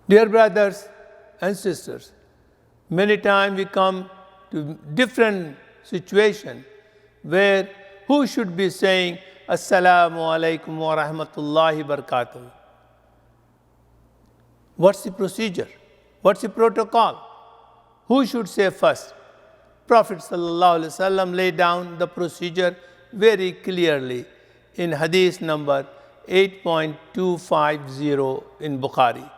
Dear brothers and sisters, many times we come to different situations where who should be saying Assalamu alaikum wa rahmatullahi barakatuh. What's the procedure? What's the protocol? Who should say first? Prophet ﷺ laid down the procedure very clearly in hadith number 8.250 in Bukhari.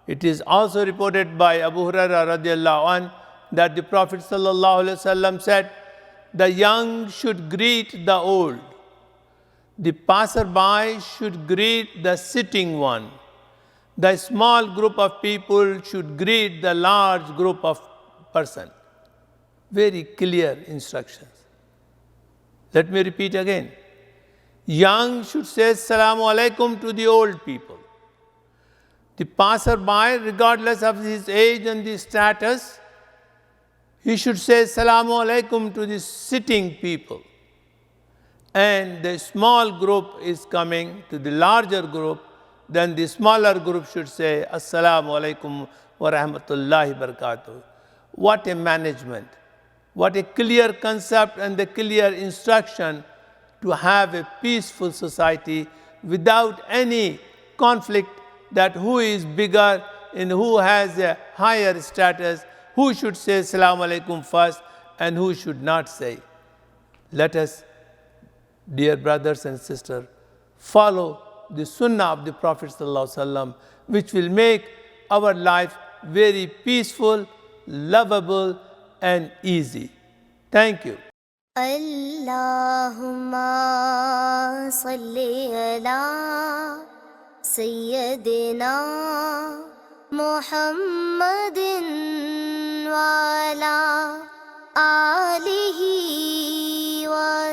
It is also reported by Abu Hurairah radiallahu anh that the Prophet ﷺ said, the young should greet the old. The passerby should greet the sitting one. The small group of people should greet the large group of person. Very clear instructions. Let me repeat again. Young should say Assalamu alaikum to the old people. The passerby, regardless of his age and the status, he should say Assalamu alaikum to the sitting people. And the small group is coming to the larger group, then the smaller group should say Assalamu alaikum wa rahmatullahi barakatuh. What a management. What a clear concept and the clear instruction to have a peaceful society without any conflict that who is bigger and who has a higher status, who should say Assalamu alaikum first and who should not say. Let us, dear brothers and sisters, follow the sunnah of the Prophet ﷺ, which will make our life very peaceful, lovable and easy. Thank you. Allahumma salli ala Sayyidina Muhammadin wa ala alihi wa